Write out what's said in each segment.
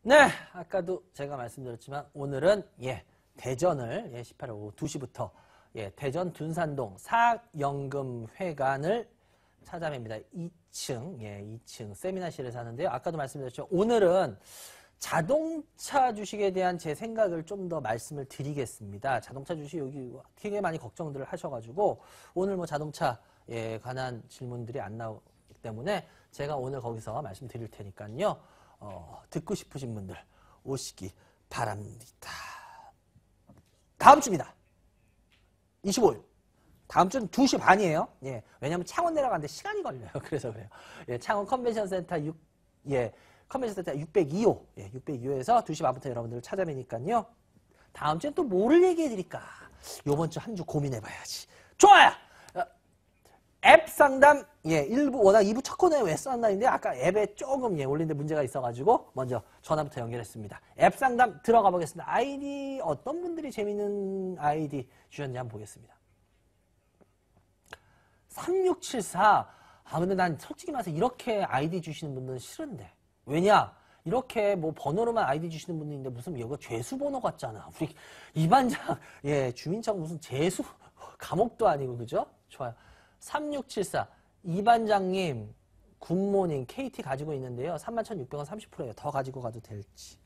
네, 아까도 제가 말씀드렸지만 오늘은 대전을 18일 오후 2시부터 대전 둔산동 사연금회관을 찾아뵙니다. 2층 2층 세미나실에서 하는데요. 아까도 말씀드렸죠. 오늘은 자동차 주식에 대한 제 생각을 좀 더 말씀을 드리겠습니다. 자동차 주식 여기 되게 많이 걱정들을 하셔가지고 오늘 뭐 자동차에 관한 질문들이 안 나오기 때문에 제가 오늘 거기서 말씀드릴 테니까요. 듣고 싶으신 분들 오시기 바랍니다. 다음 주입니다. 25일. 다음 주는 2시 반이에요. 왜냐면 창원 내려가는데 시간이 걸려요. 그래서 그래요. 창원 컨벤션센터 컨벤션센터 602호. 602호에서 2시 반부터 여러분들을 찾아뵈니까요. 다음 주엔 또 뭐를 얘기해 드릴까? 요번 주 한 주 고민해 봐야지. 좋아요! 앱 상담, 1부, 워낙 2부 첫 코너에 왜 상담인데, 아까 앱에 조금, 올린데 문제가 있어가지고, 먼저 전화부터 연결했습니다. 앱 상담 들어가 보겠습니다. 아이디, 어떤 분들이 재밌는 아이디 주셨는지 한번 보겠습니다. 3674. 근데 난 솔직히 말해서 이렇게 아이디 주시는 분들은 싫은데. 왜냐? 이렇게 뭐 번호로만 아이디 주시는 분들인데 무슨 이거 죄수 번호 같잖아. 우리 이반장, 주민청 무슨 재수, 감옥도 아니고, 그죠? 좋아요. 3674 이반장님 굿모닝 KT 가지고 있는데요. 31,600원 30%예요. 더 가지고 가도 될지.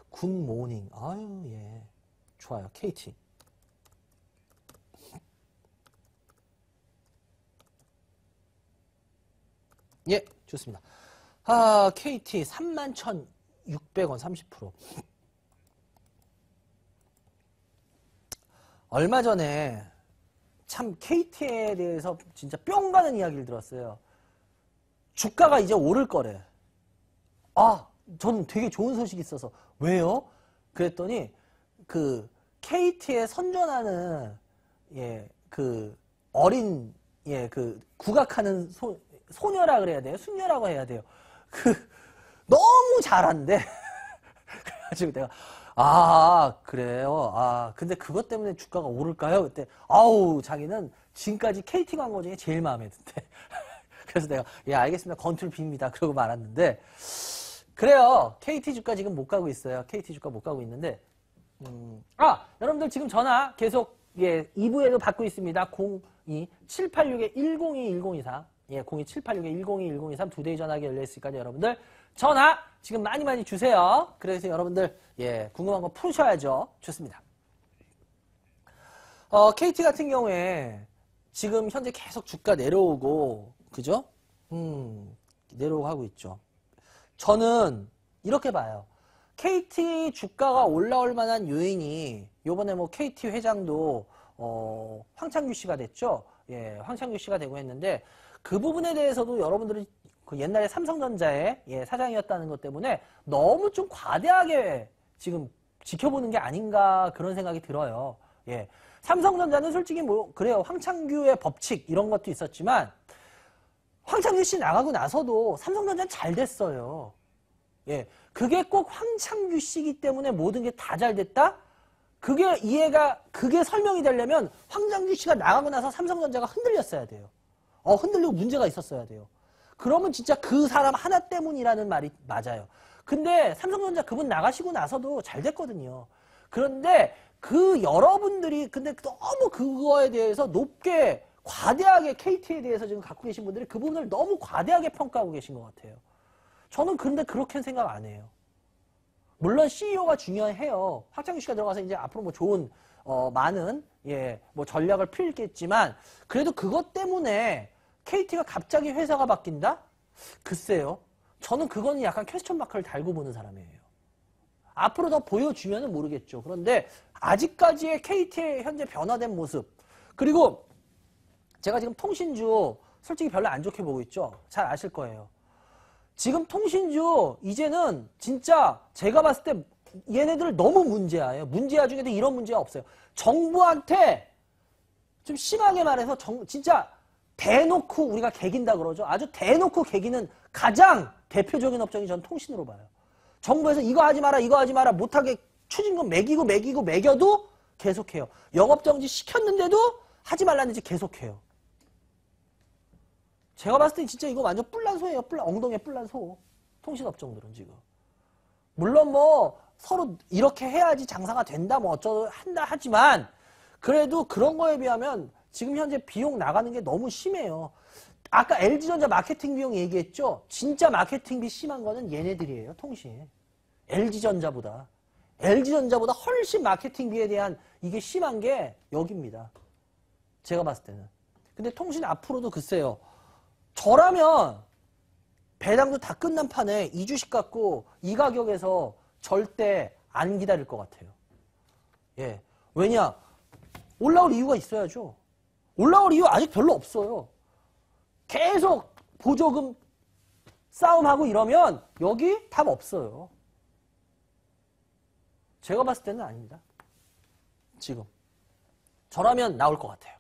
굿모닝. 아유 좋아요. KT. 좋습니다. KT 31,600원 30%. 얼마 전에 참 KT에 대해서 진짜 뿅 가는 이야기를 들었어요. 주가가 이제 오를 거래. 저는 되게 좋은 소식이 있어서. 왜요? 그랬더니 그 KT에 선전하는 그 어린 그 국악하는 소녀라 그래야 돼요? 숙녀라고 해야 돼요. 너무 잘한대. 그래가지고 내가 그래요? 근데 그것 때문에 주가가 오를까요? 그때, 자기는 지금까지 KT 광고 중에 제일 마음에 든대. 그래서 내가, 알겠습니다. 건투를 빕니다. 그러고 말았는데, 그래요. KT 주가 지금 못 가고 있어요. KT 주가 못 가고 있는데, 여러분들 지금 전화 계속, 2부에도 받고 있습니다. 02-786-102-1024. 02-786-102-1023 두 대의 전화기 열려있으니까 여러분들 전화 지금 많이 주세요. 그래서 여러분들 궁금한 거 푸셔야죠. 좋습니다. KT 같은 경우에 지금 현재 계속 주가 내려오고 그죠? 내려오고 하고 있죠. 저는 이렇게 봐요. KT 주가가 올라올 만한 요인이 요번에 뭐 KT 회장도 황창규 씨가 됐죠. 황창규 씨가 되고 했는데 그 부분에 대해서도 여러분들이 그 옛날에 삼성전자의 사장이었다는 것 때문에 너무 좀 과대하게 지금 지켜보는 게 아닌가 그런 생각이 들어요. 삼성전자는 솔직히 뭐 그래요. 황창규의 법칙 이런 것도 있었지만 황창규 씨 나가고 나서도 삼성전자는 잘 됐어요. 그게 꼭 황창규 씨이기 때문에 모든 게 다 잘 됐다? 그게 설명이 되려면 황창규 씨가 나가고 나서 삼성전자가 흔들렸어야 돼요. 흔들리고 문제가 있었어야 돼요. 그러면 진짜 그 사람 하나 때문이라는 말이 맞아요. 근데 삼성전자 그분 나가시고 나서도 잘 됐거든요. 그런데 여러분들이 근데 너무 그거에 대해서 높게 과대하게 KT에 대해서 지금 갖고 계신 분들이 그 부분을 너무 과대하게 평가하고 계신 것 같아요. 저는 근데 그렇게는 생각 안 해요. 물론 CEO가 중요해요. 황창규 씨가 들어가서 이제 앞으로 뭐 좋은 많은 뭐 전략을 펼겠지만 그래도 그것 때문에 KT가 갑자기 회사가 바뀐다? 글쎄요. 저는 그거는 약간 퀘스천 마크를 달고 보는 사람이에요. 앞으로 더 보여주면은 모르겠죠. 그런데 아직까지의 KT의 현재 변화된 모습 그리고 제가 지금 통신주 솔직히 별로 안 좋게 보고 있죠. 잘 아실 거예요. 지금 통신주 이제는 진짜 제가 봤을 때 얘네들 너무 문제야예요. 문제야 중에도 이런 문제가 없어요. 정부한테 좀 심하게 말해서 진짜 대놓고 우리가 개긴다 그러죠. 아주 대놓고 개기는 가장 대표적인 업종이 전 통신으로 봐요. 정부에서 이거 하지 마라 못하게 추징금 매겨도 계속해요. 영업정지 시켰는데도 하지 말라는 짓 계속해요. 제가 봤을 때 진짜 이거 완전 뿔난 소예요. 엉덩이에 뿔난 소. 통신업종들은 지금. 물론 뭐 서로 이렇게 해야지 장사가 된다 뭐 어쩌고 한다 하지만 그래도 그런 거에 비하면 지금 현재 비용 나가는 게 너무 심해요. 아까 LG전자 마케팅 비용 얘기했죠? 진짜 마케팅비 심한 거는 얘네들이에요. 통신. LG전자보다 훨씬 마케팅비에 대한 이게 심한 게 여기입니다. 제가 봤을 때는. 근데 통신 앞으로도 글쎄요. 저라면 배당도 다 끝난 판에 2주씩 갖고 이 가격에서 절대 안 기다릴 것 같아요. 예. 왜냐? 올라올 이유가 있어야죠. 올라올 이유 아직 별로 없어요. 계속 보조금 싸움하고 이러면 여기 답 없어요. 제가 봤을 때는 아닙니다. 지금. 저라면 나올 것 같아요.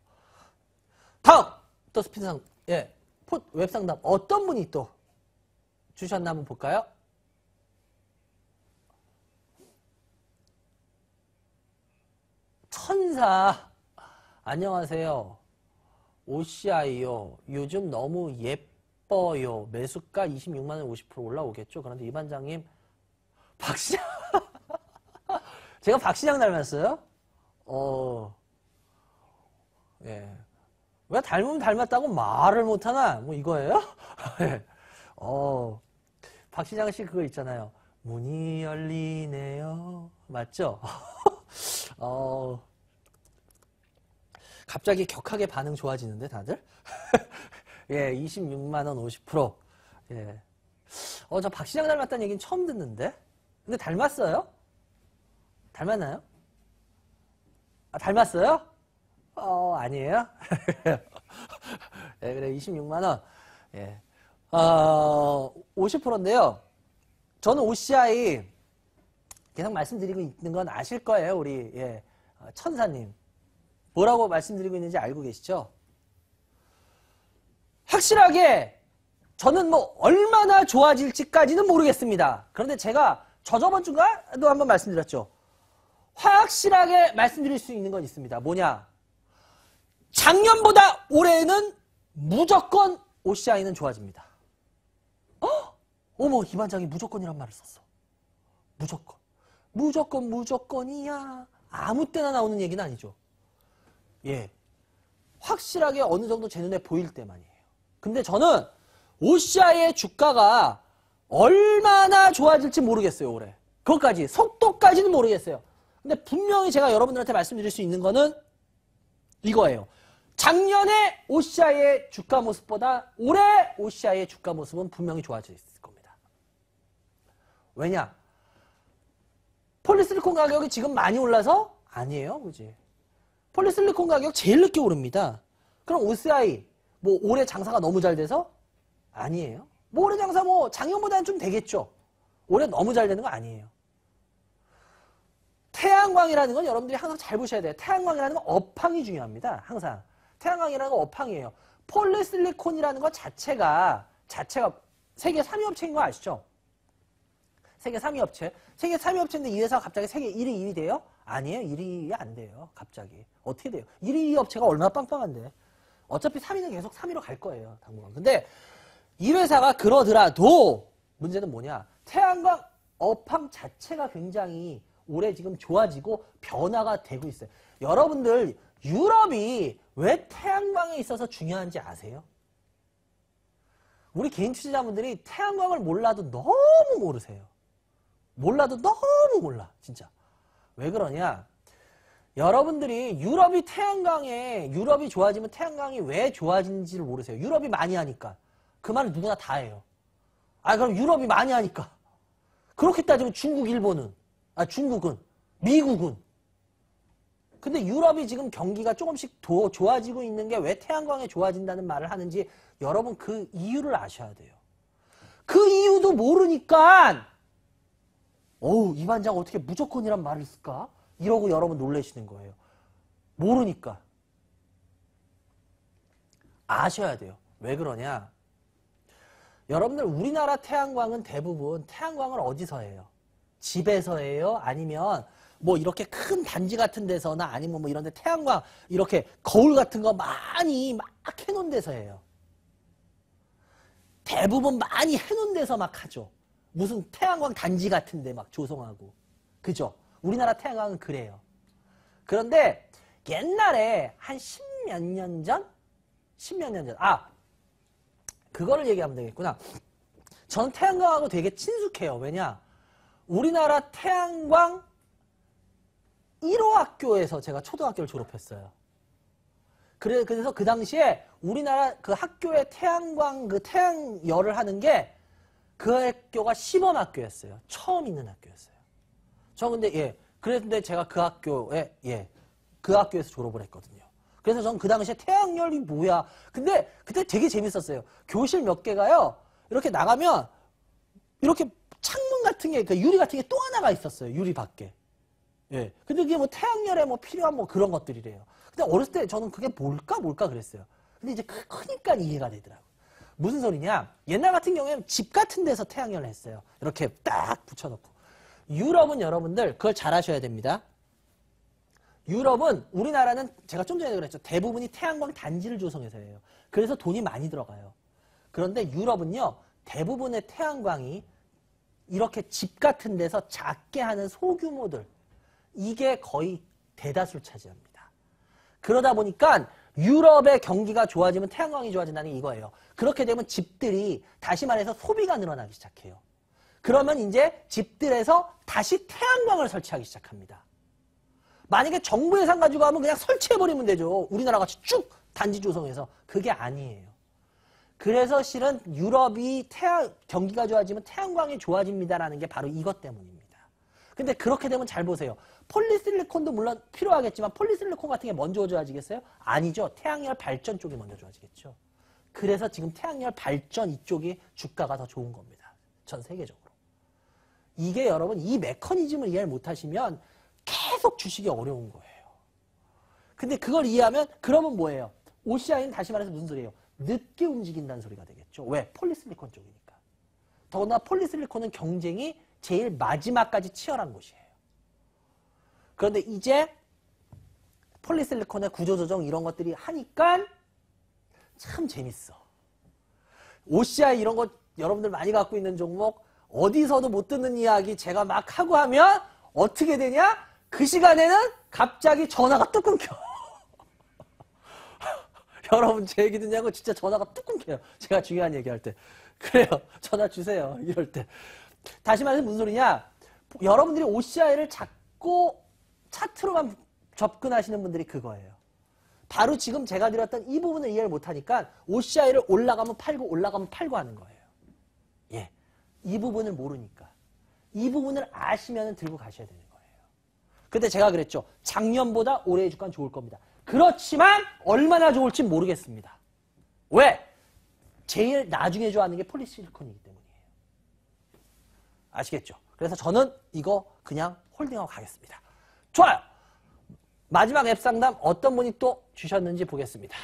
다음! 또 스피드상, 예. 웹상담 어떤 분이 또 주셨나 한번 볼까요? 천사. 안녕하세요. OCI요. 요즘 너무 예뻐요. 매수가 26만원 50% 올라오겠죠? 그런데 이 반장님, 박시장. 제가 박시장 닮았어요? 예. 왜 닮으면 닮았다고 말을 못하나? 뭐 이거예요? 예. 박시장 씨 그거 있잖아요. 문이 열리네요. 맞죠? 갑자기 격하게 반응 좋아지는데 다들? 예, 26만원 50%. 예. 저 박시장 닮았다는 얘기는 처음 듣는데? 근데 닮았어요? 닮았나요? 아, 닮았어요? 아니에요? 예, 그래, 26만원. 예. 50%인데요. 저는 OCI 계속 말씀드리고 있는 건 아실 거예요, 우리, 예, 천사님. 뭐라고 말씀드리고 있는지 알고 계시죠? 확실하게 저는 뭐 얼마나 좋아질지까지는 모르겠습니다. 그런데 제가 저번 주가도 한번 말씀드렸죠. 확실하게 말씀드릴 수 있는 건 있습니다. 뭐냐? 작년보다 올해는 무조건 OCI는 좋아집니다. 어머, 이 반장이 무조건이란 말을 썼어. 무조건이야. 아무 때나 나오는 얘기는 아니죠. 예. 확실하게 어느 정도 제 눈에 보일 때만이에요. 근데 저는 OCI의 주가가 얼마나 좋아질지 모르겠어요, 올해. 그것까지, 속도까지는 모르겠어요. 근데 분명히 제가 여러분들한테 말씀드릴 수 있는 거는 이거예요. 작년에 OCI의 주가 모습보다 올해 OCI의 주가 모습은 분명히 좋아질 겁니다. 왜냐? 폴리실리콘 가격이 지금 많이 올라서? 아니에요, 그지? 폴리실리콘 가격 제일 늦게 오릅니다. 그럼 OCI, 뭐 올해 장사가 너무 잘 돼서? 아니에요. 뭐 올해 장사 뭐 작년보다는 좀 되겠죠. 올해 너무 잘 되는 거 아니에요. 태양광이라는 건 여러분들이 항상 잘 보셔야 돼요. 태양광이라는 건 업황이 중요합니다. 항상. 태양광이라는 건 업황이에요. 폴리실리콘이라는 것 자체가 세계 3위 업체인 거 아시죠? 세계 3위 업체. 세계 3위 업체인데 이 회사가 갑자기 세계 1위 돼요? 아니에요. 1위 안 돼요. 갑자기. 어떻게 돼요? 1위 업체가 얼마나 빵빵한데. 어차피 3위는 계속 3위로 갈 거예요. 당분간. 근데 이 회사가 그러더라도 문제는 뭐냐. 태양광 업황 자체가 굉장히 올해 지금 좋아지고 변화가 되고 있어요. 여러분들 유럽이 왜 태양광에 있어서 중요한지 아세요? 우리 개인 투자자분들이 태양광을 몰라도 너무 모르세요. 몰라도 너무 몰라. 진짜. 왜 그러냐? 여러분들이 유럽이 좋아지면 태양광이 왜 좋아지는지를 모르세요. 유럽이 많이 하니까. 그 말은 누구나 다 해요. 그럼 유럽이 많이 하니까. 그렇게 따지면 중국은, 미국은. 근데 유럽이 지금 경기가 조금씩 더 좋아지고 있는 게 왜 태양광에 좋아진다는 말을 하는지 여러분 그 이유를 아셔야 돼요. 그 이유도 모르니까 이 반장 어떻게 무조건이란 말을 쓸까? 이러고 여러분 놀라시는 거예요. 모르니까. 아셔야 돼요. 왜 그러냐? 여러분들 우리나라 태양광은 대부분 태양광을 어디서 해요? 집에서 해요? 아니면 뭐 이렇게 큰 단지 같은 데서나 아니면 뭐 이런 데 태양광 이렇게 거울 같은 거 많이 막 해놓은 데서 해요. 대부분 많이 해놓은 데서 막 하죠. 무슨 태양광 단지 같은데 막 조성하고. 그죠? 우리나라 태양광은 그래요. 그런데 옛날에 한 십몇 년 전? 그거를 얘기하면 되겠구나. 저는 태양광하고 되게 친숙해요. 왜냐? 우리나라 태양광 1호 학교에서 제가 초등학교를 졸업했어요. 그래서 그 당시에 우리나라 그 학교에 태양광, 그 태양열을 하는 게 그 학교가 시범 학교였어요. 처음 있는 학교였어요. 저 근데, 그랬는데 제가 그 학교에, 그 학교에서 졸업을 했거든요. 그래서 전 그 당시에 태양열이 뭐야. 근데 그때 되게 재밌었어요. 교실 몇 개가요. 이렇게 나가면 이렇게 창문 같은 게, 유리 같은 게 또 하나가 있었어요. 유리 밖에. 예. 근데 그게 뭐 태양열에 뭐 필요한 뭐 그런 것들이래요. 근데 어렸을 때 저는 그게 뭘까 그랬어요. 근데 이제 크니까 이해가 되더라고요. 무슨 소리냐? 옛날 같은 경우에는 집 같은 데서 태양열을 했어요. 이렇게 딱 붙여놓고. 유럽은 여러분들 그걸 잘 아셔야 됩니다. 유럽은, 우리나라는 제가 좀 전에 그랬죠. 대부분이 태양광 단지를 조성해서 해요. 그래서 돈이 많이 들어가요. 그런데 유럽은요, 대부분의 태양광이 이렇게 집 같은 데서 작게 하는 소규모들, 이게 거의 대다수를 차지합니다. 그러다 보니까 유럽의 경기가 좋아지면 태양광이 좋아진다는 게 이거예요. 그렇게 되면 집들이, 다시 말해서 소비가 늘어나기 시작해요. 그러면 이제 집들에서 다시 태양광을 설치하기 시작합니다. 만약에 정부 예산 가지고 하면 그냥 설치해버리면 되죠. 우리나라 같이 쭉 단지 조성해서. 그게 아니에요. 그래서 실은 유럽이 경기가 좋아지면 태양광이 좋아집니다라는 게 바로 이것 때문입니다. 근데 그렇게 되면 잘 보세요. 폴리실리콘도 물론 필요하겠지만 폴리실리콘 같은 게 먼저 좋아지겠어요? 아니죠. 태양열 발전 쪽이 먼저 좋아지겠죠. 그래서 지금 태양열 발전 이쪽이 주가가 더 좋은 겁니다. 전 세계적으로. 이게 여러분, 이 메커니즘을 이해를 못하시면 계속 주식이 어려운 거예요. 근데 그걸 이해하면, 그러면 뭐예요? OCI는 다시 말해서 무슨 소리예요? 늦게 움직인다는 소리가 되겠죠. 왜? 폴리실리콘 쪽이니까. 더구나 폴리실리콘은 경쟁이 제일 마지막까지 치열한 곳이에요. 그런데 이제 폴리실리콘의 구조조정 이런 것들이 하니까 참 재밌어. OCI 이런 거 여러분들 많이 갖고 있는 종목, 어디서도 못 듣는 이야기 제가 막 하고 하면 어떻게 되냐? 그 시간에는 갑자기 전화가 뚝 끊겨. 여러분 제 얘기 듣냐고 진짜 전화가 뚝 끊겨요. 제가 중요한 얘기할 때. 그래요. 전화 주세요. 이럴 때. 다시 말해서 무슨 소리냐? 여러분들이 OCI를 자꾸 차트로만 접근하시는 분들이 그거예요. 바로 지금 제가 드렸던 이 부분을 이해를 못하니까 OCI를 올라가면 팔고 하는 거예요. 예, 이 부분을 모르니까. 이 부분을 아시면 들고 가셔야 되는 거예요. 근데 제가 그랬죠. 작년보다 올해의 주가는 좋을 겁니다. 그렇지만 얼마나 좋을지 모르겠습니다. 왜? 제일 나중에 좋아하는 게 폴리실리콘이기 때문이에요. 아시겠죠? 그래서 저는 이거 그냥 홀딩하고 가겠습니다. 좋아요. 마지막 앱 상담 어떤 분이 또 주셨는지 보겠습니다.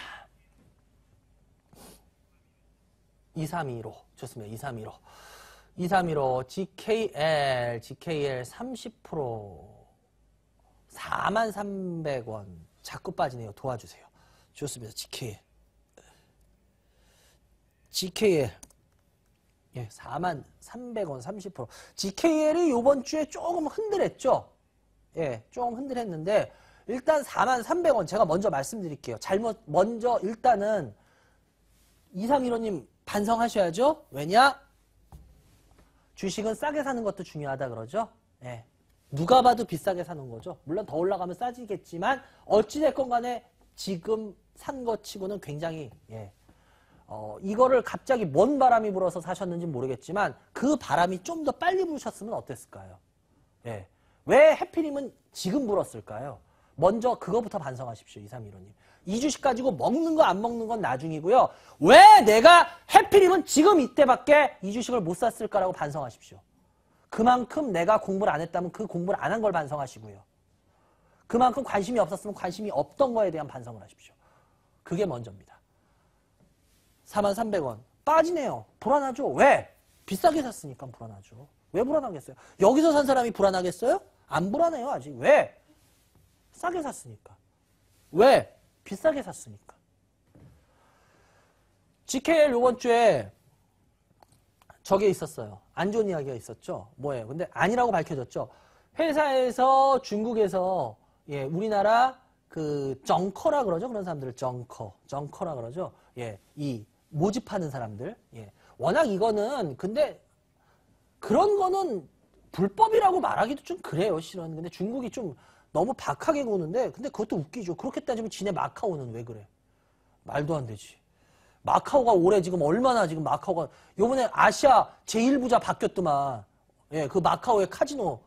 2315 좋습니다. 2315 GKL 30% 43,300원 자꾸 빠지네요. 도와주세요. 좋습니다. GKL 예, 43,300원 30% GKL이 요번 주에 조금 흔들했죠. 예, 조금 흔들했는데 일단 43,300원 제가 먼저 말씀드릴게요. 먼저 일단은 2315님 반성하셔야죠. 왜냐? 주식은 싸게 사는 것도 중요하다 그러죠. 예. 누가 봐도 비싸게 사는 거죠. 물론 더 올라가면 싸지겠지만 어찌됐건 간에 지금 산 것 치고는 굉장히 이거를 갑자기 뭔 바람이 불어서 사셨는지 모르겠지만 그 바람이 좀 더 빨리 부셨으면 어땠을까요? 예. 왜 해피림은 지금 불었을까요? 먼저 그거부터 반성하십시오. 2315님. 이 주식 가지고 먹는 거 안 먹는 건 나중이고요. 왜 내가 해피림은 지금 이때밖에 이 주식을 못 샀을까라고 반성하십시오. 그만큼 내가 공부를 안 했다면 그 공부를 안 한 걸 반성하시고요. 그만큼 관심이 없었으면 관심이 없던 거에 대한 반성을 하십시오. 그게 먼저입니다. 43,300원. 빠지네요. 불안하죠? 왜? 비싸게 샀으니까 불안하죠. 왜 불안하겠어요? 여기서 산 사람이 불안하겠어요? 안 불안해요, 아직. 왜? 싸게 샀으니까. 왜? 비싸게 샀으니까. GKL 요번 주에 저게 있었어요. 안 좋은 이야기가 있었죠. 뭐예요? 근데 아니라고 밝혀졌죠. 회사에서 중국에서 예, 우리나라 그 정커라 그러죠. 그런 사람들을 정커라 그러죠. 예, 이 모집하는 사람들. 예. 워낙 이거는 근데 그런 거는 불법이라고 말하기도 좀 그래요, 실은. 근데 중국이 좀 너무 박하게 구는데 근데 그것도 웃기죠. 그렇게 따지면 지네 마카오는 왜 그래? 말도 안 되지. 마카오가 올해 지금 얼마나 지금 마카오가 요번에 아시아 제1부자 바뀌었더만. 예, 그 마카오의 카지노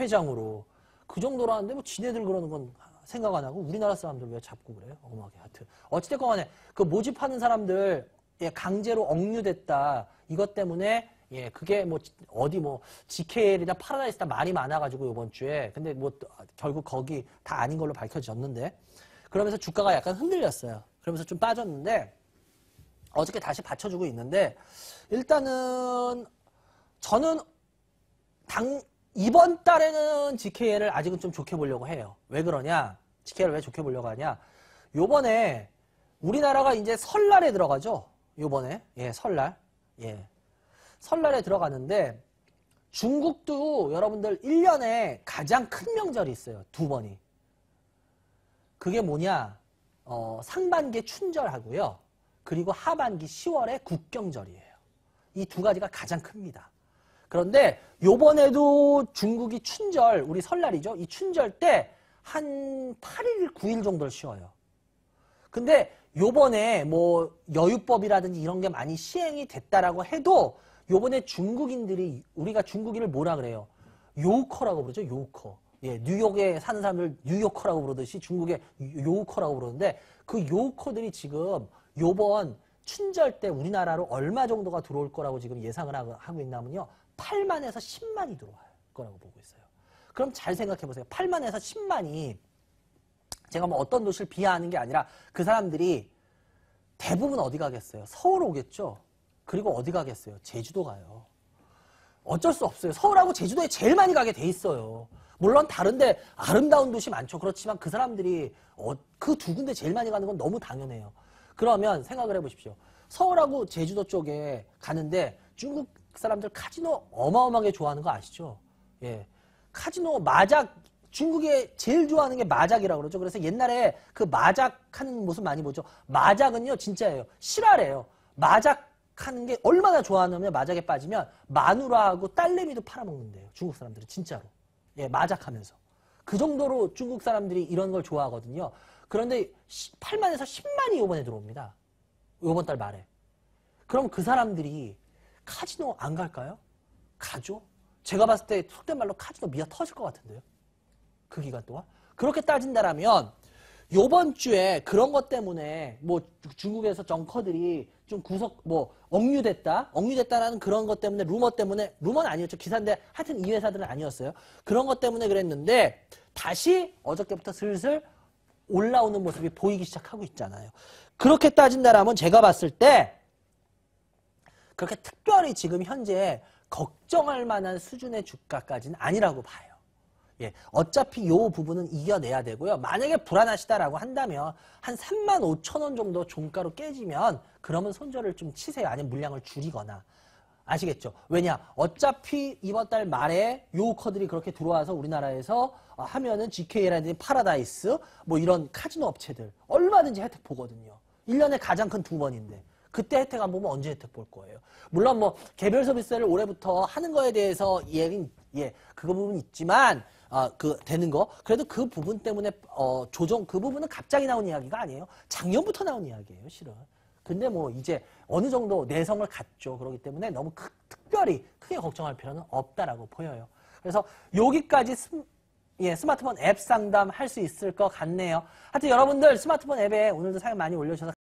회장으로. 그 정도로 하는데 뭐 지네들 그러는 건 생각 안 하고 우리나라 사람들 왜 잡고 그래요? 어마하게 하여튼. 어찌됐건 간에 그 모집하는 사람들 예, 강제로 억류됐다. 이것 때문에 예, 그게 뭐 어디 뭐 GKL이나 파라다이스다 말이 많아가지고 요번 주에 근데 뭐 결국 거기 다 아닌 걸로 밝혀졌는데 그러면서 주가가 약간 흔들렸어요. 그러면서 좀 빠졌는데 어저께 다시 받쳐주고 있는데 일단은 저는 이번 달에는 GKL을 아직은 좀 좋게 보려고 해요. 왜 그러냐? GKL을 왜 좋게 보려고 하냐? 요번에 우리나라가 이제 설날에 들어가죠. 요번에 예, 설날 예. 설날에 들어가는데 중국도 여러분들 1년에 가장 큰 명절이 있어요. 두 번이. 그게 뭐냐? 상반기에 춘절하고요. 그리고 하반기 10월에 국경절이에요. 이 두 가지가 가장 큽니다. 그런데 요번에도 중국이 춘절, 우리 설날이죠. 이 춘절 때 한 8일, 9일 정도를 쉬어요. 근데 요번에 뭐 여유법이라든지 이런 게 많이 시행이 됐다라고 해도 요번에 중국인들이 우리가 중국인을 뭐라 그래요? 요커라고 부르죠. 요커. 예, 뉴욕에 사는 사람들 뉴요커라고 부르듯이 중국의 요커라고 부르는데 그 요커들이 지금 요번 춘절 때 우리나라로 얼마 정도가 들어올 거라고 지금 예상을 하고 있냐면요. 8만에서 10만이 들어올 거라고 보고 있어요. 그럼 잘 생각해 보세요. 8만에서 10만이 제가 뭐 어떤 도시를 비하하는 게 아니라 그 사람들이 대부분 어디 가겠어요? 서울 오겠죠? 그리고 어디 가겠어요? 제주도 가요. 어쩔 수 없어요. 서울하고 제주도에 제일 많이 가게 돼 있어요. 물론 다른데 아름다운 도시 많죠. 그렇지만 그 사람들이 그 두 군데 제일 많이 가는 건 너무 당연해요. 그러면 생각을 해보십시오. 서울하고 제주도 쪽에 가는데 중국 사람들 카지노 어마어마하게 좋아하는 거 아시죠? 예, 카지노 마작 중국에 제일 좋아하는 게 마작이라고 그러죠. 그래서 옛날에 그 마작하는 모습 많이 보죠. 마작은요 진짜예요. 실화래요. 마작하는 게 얼마나 좋아하냐면 마작에 빠지면 마누라하고 딸내미도 팔아먹는데요. 중국 사람들은 진짜로. 예, 마작하면서. 그 정도로 중국 사람들이 이런 걸 좋아하거든요. 그런데 8만에서 10만이 이번에 들어옵니다. 이번 달 말에. 그럼 그 사람들이 카지노 안 갈까요? 가죠. 제가 봤을 때 속된 말로 카지노 미어 터질 것 같은데요. 그 기간 동안. 그렇게 따진다라면 요번 주에 그런 것 때문에 뭐 중국에서 정커들이 좀 억류됐다라는 그런 것 때문에 루머는 아니었죠. 기사인데 하여튼 이 회사들은 아니었어요. 그런 것 때문에 그랬는데 다시 어저께부터 슬슬 올라오는 모습이 보이기 시작하고 있잖아요. 그렇게 따진다라면 제가 봤을 때 그렇게 특별히 지금 현재 걱정할 만한 수준의 주가까지는 아니라고 봐요. 예, 어차피 이 부분은 이겨내야 되고요. 만약에 불안하시다라고 한다면 한 35,000원 정도 종가로 깨지면 그러면 손절을 좀 치세요. 아니면 물량을 줄이거나. 아시겠죠? 왜냐? 어차피 이번 달 말에 요커들이 그렇게 들어와서 우리나라에서 하면은 GK라든지 파라다이스 뭐 이런 카지노 업체들 얼마든지 혜택 보거든요. 1년에 가장 큰 두 번인데. 그때 혜택 안 보면 언제 혜택 볼 거예요. 물론 뭐 개별 서비스를 올해부터 하는 거에 대해서 그거 부분 있지만 되는 거 그래도 그 부분 때문에 조정 그 부분은 갑자기 나온 이야기가 아니에요. 작년부터 나온 이야기예요, 실은. 근데 뭐 이제 어느 정도 내성을 갖죠. 그렇기 때문에 너무 특별히 크게 걱정할 필요는 없다라고 보여요. 그래서 여기까지 스마트폰 앱 상담 할 수 있을 것 같네요. 하여튼 여러분들 스마트폰 앱에 오늘도 사연 많이 올려주셔서